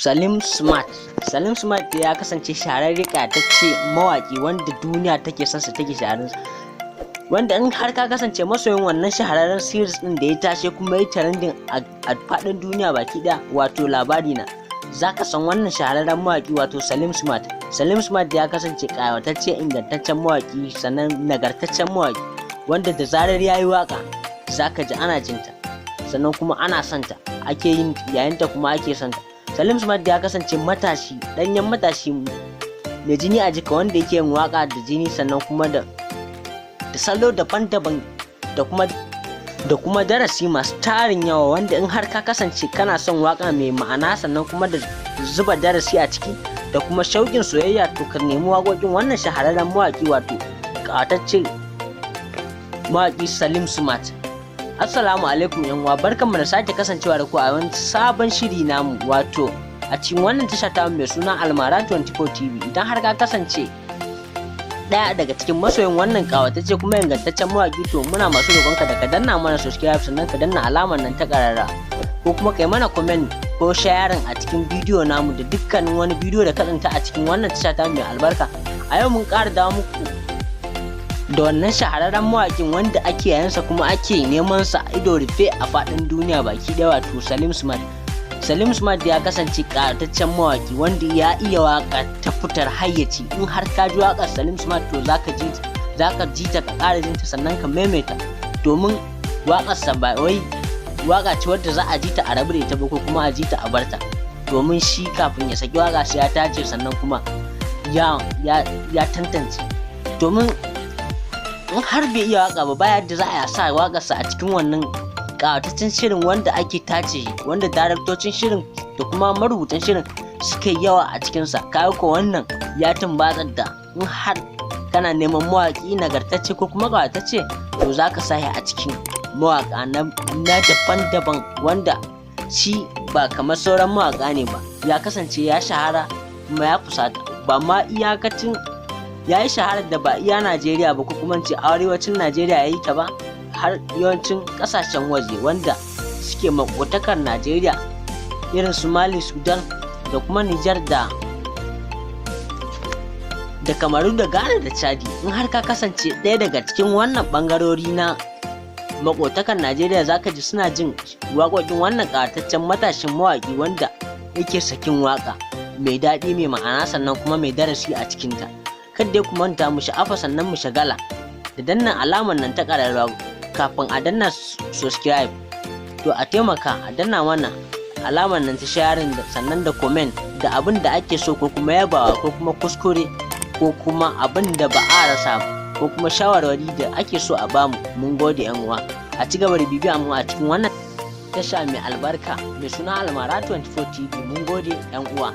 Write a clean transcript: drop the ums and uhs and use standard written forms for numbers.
Salim Smart. Salim Smart ya kasance shahararre ƙayatacce mawaƙi wanda duniya take son sa take shahararsa. Wanda in har ka kasance masoyin wannan shahararren series din da ya tashi kuma ya trending a faɗin duniya baki ɗaya, wato Labarina, zaka san wannan shahararren mawaƙi wato Salim Smart. Salim Smart ya kasance ƙayatacce ingantaccen mawaƙi sannan nagartaccen mawaƙi wanda da zarar yayi waka zaka ji ana jinta sannan kuma ana santa, ake yin yayinta kuma ake santa. Salim Smart ya kasance matashi, danyen matashi mai jini a jika wanda yake yin waka da jini sannan kuma da salo daban-daban da kuma darasi masu tarin yawa, wanda in har ka kasance kana son waka mai ma'ana sannan kuma da zuba darasi a ciki da kuma shauƙin soyayya, to ka nemi waƙoƙin wannan shahararren mawaƙi wato ƙawatacce mawaƙi Salim Smart. Assalamu alaikum yan uwa, barkanmu da sake kasancewa da ku a wani sabon shiri namu, wato a cikin wannan tasha ta mai suna Almara 24 TV. Idan har ka kasance daya daga cikin masoyin wannan kawatacce kuma ingantaccen mawaki, to muna masu roƙonka da ka danna mana subscribe sannan ka danna alamar nan ta ƙararra, ko kuma kai mana comment ko sharing a cikin bidiyo namu da dukkanin wani bidiyo da ka tsinta a cikin wannan tasha ta mai albarka. A yau mun ƙara dawo muku da wannan shahararren mawakin wanda ake yayansa kuma ake neman sa ido rufe a faɗin duniya baki ɗaya, wato Salim Smart. Salim Smart ya kasance ƙayataccen mawaki wanda ya iya waka ta fitar hayyaci. In har ka ji waƙar Salim Smart to zaka ji ta ka ƙara jinta sannan ka maimaita, domin waƙarsa ba wai waƙa ce wadda za a ji ta a rabu da ita ba ko kuma a ji ta a barta, domin shi kafin ya saki waƙa sai ya tace sannan kuma ya tantance, domin in har bai iya waka ba baya da za a sa wakarsa a cikin wannan ƙawataccen shirin wanda ake tace, wanda daraktocin shirin da kuma marubutan shirin suka yawa a cikinsa. Kawo ko wannan ya tumbatsar da in har kana neman mawaƙi nagartacce ko kuma ƙawatacce, to za ka sahi a cikin mawaƙa na daban-daban, wanda shi ba kamar sauran mawaƙa ne ba, ya kasance ya shahara kuma ya fusata, ba ma iyakacin ya yi shaharar da ba iya Najeriya ba ko kuma ce arewacin Najeriya ya yi ta ba, har yawancin kasashen waje wanda suke makotakar Najeriya irin su Mali, Sudan da kuma Nijar da Kamaru da Ghana da Chadi. In har ka kasance ɗaya daga cikin wannan ɓangarori na makotakar Najeriya, zaka ji suna jin waƙoƙin wannan ƙawataccen matashin mawaƙi wanda yake sakin waƙa mai daɗi mai ma'ana sannan kuma mai darasi a cikinta. Kada ku manta mu sha'afa sannan mu shagala da danna alamar nan ta ƙararrawa kafin a danna subscribe, to a taimaka a danna mana alamar nan ta sharing sannan da comment da abin da ake so ko kuma yabawa ko kuma kuskure ko kuma abin da ba a rasa ko kuma shawarwari da ake so a bamu. Mun gode yan uwa, a ci gaba da bibiya mu a cikin wannan tasha mai albarka mai suna Almara 24 TV. Mun gode yan uwa.